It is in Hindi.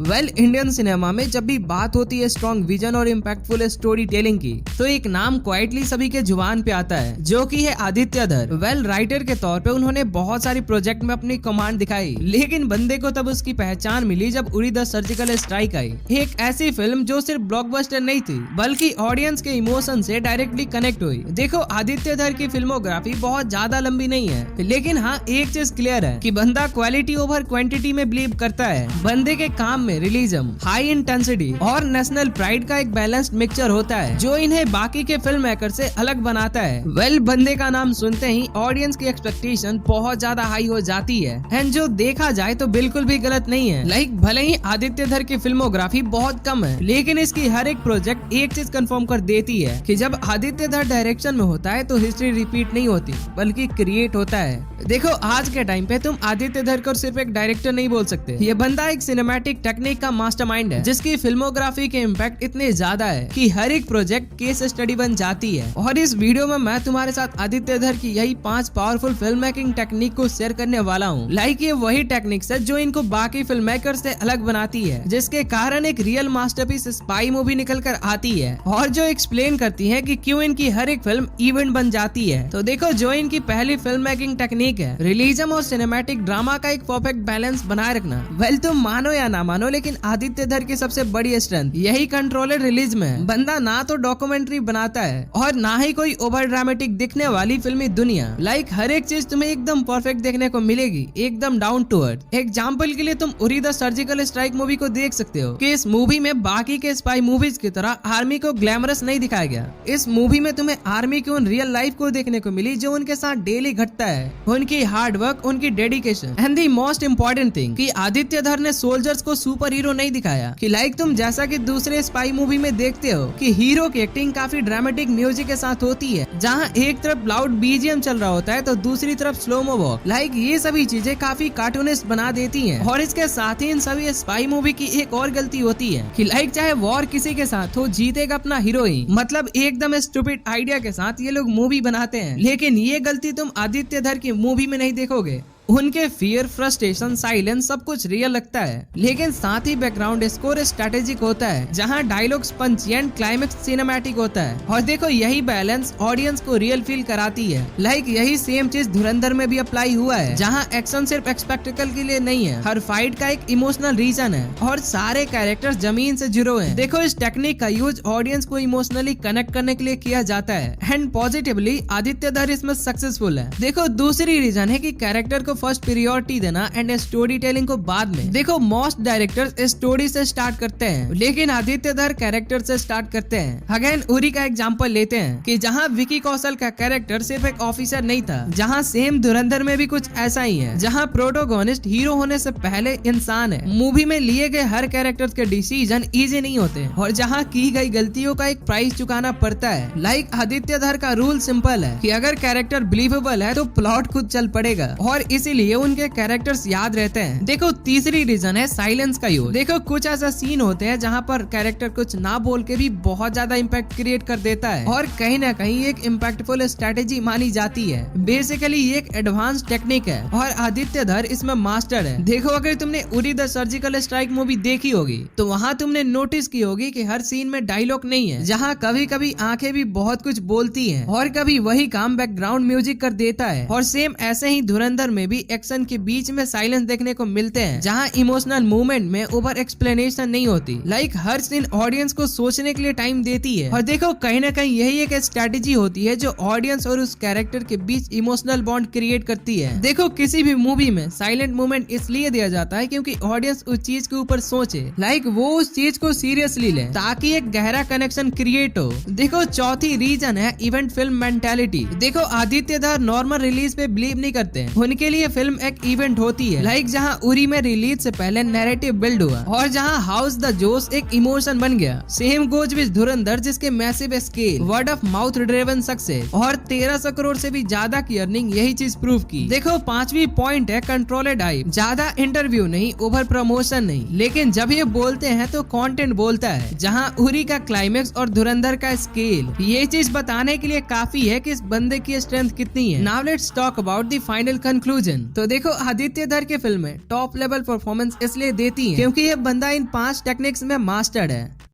इंडियन सिनेमा में जब भी बात होती है स्ट्रॉन्ग विजन और इम्पैक्टफुल स्टोरी टेलिंग की, तो एक नाम क्वाइटली सभी के जुबान पे आता है, जो कि है आदित्य धर। राइटर के तौर पे उन्होंने बहुत सारी प्रोजेक्ट में अपनी कमांड दिखाई, लेकिन बंदे को तब उसकी पहचान मिली जब उरी द सर्जिकल स्ट्राइक आई। एक ऐसी फिल्म जो सिर्फ ब्लॉकबस्टर नहीं थी, बल्कि ऑडियंस के इमोशन से डायरेक्टली कनेक्ट हुई। देखो, आदित्य धर की फिल्मोग्राफी बहुत ज्यादा लंबी नहीं है, लेकिन हाँ एक चीज क्लियर है कि बंदा क्वालिटी ओवर क्वांटिटी में बिलीव करता है। बंदे के काम में रियलिज्म, हाई इंटेंसिटी और नेशनल प्राइड का एक बैलेंस्ड मिक्सचर होता है, जो इन्हें बाकी के फिल्म मेकर से अलग बनाता है। बंदे का नाम सुनते ही ऑडियंस की एक्सपेक्टेशन बहुत ज्यादा हाई हो जाती है, एंड जो देखा जाए तो बिल्कुल भी गलत नहीं है। भले ही आदित्य धर की फिल्मोग्राफी बहुत कम है, लेकिन इसकी हर एक प्रोजेक्ट एक चीज कंफर्म कर देती है कि जब आदित्य धर डायरेक्शन में होता है तो हिस्ट्री रिपीट नहीं होती, बल्कि क्रिएट होता है। देखो, आज के टाइम पे तुम आदित्य धर को सिर्फ एक डायरेक्टर नहीं बोल सकते। ये बंदा एक सिनेमैटिक टेक्निक का मास्टरमाइंड है, जिसकी फिल्मोग्राफी के इम्पैक्ट इतने ज्यादा है कि हर एक प्रोजेक्ट केस स्टडी बन जाती है। और इस वीडियो में मैं तुम्हारे साथ आदित्य धर की यही 5 पावरफुल फिल्म मेकिंग टेक्निक को शेयर करने वाला हूँ। ये वही टेक्निक्स है जो इनको बाकी फिल्म मेकर से अलग बनाती है, जिसके कारण एक रियल मास्टरपीस स्पाई मूवी निकल कर आती है, और जो एक्सप्लेन करती है कि क्यों इनकी हर एक फिल्म इवेंट बन जाती है। तो देखो, जो इनकी पहली फिल्म मेकिंग टेक्निक है, रियलिज्म और सिनेमैटिक ड्रामा का एक परफेक्ट बैलेंस बनाए रखना। तुम मानो या ना मानो, लेकिन आदित्य धर की सबसे बड़ी स्ट्रेंथ यही कंट्रोल्ड रियलिज्म है। बंदा ना तो डॉक्यूमेंट्री बनाता है और ना ही कोई ओवर ड्रामेटिक दिखने वाली फिल्मी दुनिया। हर एक चीज तुम्हें एकदम परफेक्ट देखने को मिलेगी, एकदम डाउन टू अर्थ। एग्जाम्पल के लिए तुम Uri the surgical strike movie को देख सकते हो कि इस मूवी में बाकी के स्पाई मूवीज की तरह आर्मी को ग्लैमरस नहीं दिखाया गया। इस मूवी में तुम्हें आर्मी की उन रियल लाइफ को देखने को मिली जो उनके साथ डेली घटता है, उनकी हार्ड वर्क, उनकी dedication, and the most important thing कि आदित्य धर ने सोल्जर्स को सुपर हीरो नहीं दिखाया कि तुम जैसा कि दूसरे स्पाई मूवी में देखते हो कि हीरो की एक्टिंग काफी ड्रामेटिक म्यूजिक के साथ होती है, जहाँ एक तरफ लाउड बीजीएम चल रहा होता है तो दूसरी तरफ स्लोमो वॉक। ये सभी चीजें काफी कार्टूनिस्ट बना देती हैं। और इसके साथ ही इन सभी स्पाई मूवी की एक और गलती होती है कि चाहे वॉर किसी के साथ हो, जीतेगा अपना हीरो ही। मतलब एकदम स्टूपिड आइडिया के साथ ये लोग मूवी बनाते हैं, लेकिन ये गलती तुम आदित्य धर की मूवी में नहीं देखोगे। उनके फियर, फ्रस्ट्रेशन, साइलेंस सब कुछ रियल लगता है, लेकिन साथ ही बैकग्राउंड स्कोर स्ट्रेटेजिक होता है, जहां dialogues Panchi and climax cinematic होता है। और देखो, यही बैलेंस ऑडियंस को रियल फील कराती है। यही सेम चीज धुरंधर में भी अप्लाई हुआ है, जहां एक्शन सिर्फ स्पेक्टिकल के लिए नहीं है, हर फाइट का एक इमोशनल रीजन है और सारे कैरेक्टर्स जमीन से जुड़े हैं। देखो, इस टेक्निक का यूज ऑडियंस को इमोशनली कनेक्ट करने के लिए किया जाता है, एंड पॉजिटिवली आदित्य धर इसमें सक्सेसफुल है। देखो, दूसरी रीजन है कि कैरेक्टर को फर्स्ट प्रायोरिटी देना एंड स्टोरी टेलिंग को बाद में। देखो, मोस्ट डायरेक्टर्स स्टोरी से स्टार्ट करते हैं, लेकिन आदित्य धर कैरेक्टर से स्टार्ट करते हैं। अगेन उरी का एग्जांपल लेते हैं कि जहां विकी कौशल का कैरेक्टर सिर्फ एक ऑफिसर नहीं था, जहां सेम धुरंधर में भी कुछ ऐसा ही है, जहां प्रोटोगोनिस्ट हीरो होने से पहले इंसान है। मूवी में लिए गए हर कैरेक्टर के डिसीजन इजी नहीं होते, और जहां की गई गलतियों का एक प्राइस चुकाना पड़ता है। आदित्य धर का रूल सिंपल है कि अगर कैरेक्टर बिलीवेबल है तो प्लॉट खुद चल पड़ेगा, और इसीलिए उनके कैरेक्टर्स याद रहते हैं। देखो, तीसरी रीजन है साइलेंस का यूज। देखो, कुछ ऐसा सीन होते हैं जहां पर कैरेक्टर कुछ ना बोल के भी बहुत ज्यादा इम्पैक्ट क्रिएट कर देता है, और कहीं ना कहीं एक इम्पैक्टफुल स्ट्रेटेजी मानी जाती है। बेसिकली ये एक एडवांस टेक्निक है, और आदित्य धर इसमें मास्टर है। देखो, अगर तुमने Uri the surgical strike movie देखी होगी तो वहाँ तुमने नोटिस की होगी कि हर सीन में डायलॉग नहीं है, जहाँ कभी कभी आंखें भी बहुत कुछ बोलती हैं, और कभी वही काम बैकग्राउंड म्यूजिक कर देता है। और सेम ऐसे ही धुरंधर में भी एक्शन के बीच में साइलेंस देखने को मिलते हैं, जहां इमोशनल मूवमेंट में ओवर एक्सप्लेनेशन नहीं होती। हर सीन ऑडियंस को सोचने के लिए टाइम देती है। और देखो, कहीं ना कहीं यही एक स्ट्रेटेजी होती है जो ऑडियंस और उस कैरेक्टर के बीच इमोशनल बॉन्ड क्रिएट करती है। देखो, किसी भी मूवी में साइलेंट मूवमेंट इसलिए दिया जाता है क्योंकि ऑडियंस उस चीज के ऊपर सोचे, वो उस चीज को सीरियसली ले, ताकि एक गहरा कनेक्शन क्रिएट हो। देखो, चौथी रीजन है इवेंट फिल्म मेंटालिटी। देखो, आदित्य धर नॉर्मल रिलीज पे बिलीव नहीं करते, उनके लिए फिल्म एक इवेंट होती है। जहां उरी में रिलीज से पहले नैरेटिव बिल्ड हुआ, और जहां हाउस द जोश एक इमोशन बन गया। सेम गोज विद धुरंधर, जिसके massive scale, word of mouth driven success और 1300 करोड़ से भी ज्यादा की अर्निंग यही चीज प्रूव की। देखो, 5वीं पॉइंट है कंट्रोल्ड हाइप। ज्यादा इंटरव्यू नहीं, ओवर प्रमोशन नहीं, लेकिन जब ये बोलते हैं तो कंटेंट बोलता है। जहां उरी का क्लाइमेक्स और धुरंधर का स्केल ये चीज बताने के लिए काफी है कि इस बंदे की स्ट्रेंथ कितनी है। Now let's talk about the final conclusion. Vision. तो देखो आदित्य धर की फिल्में टॉप लेवल परफॉर्मेंस इसलिए देती हैं क्योंकि ये बंदा इन 5 टेक्निक्स में मास्टर्ड है।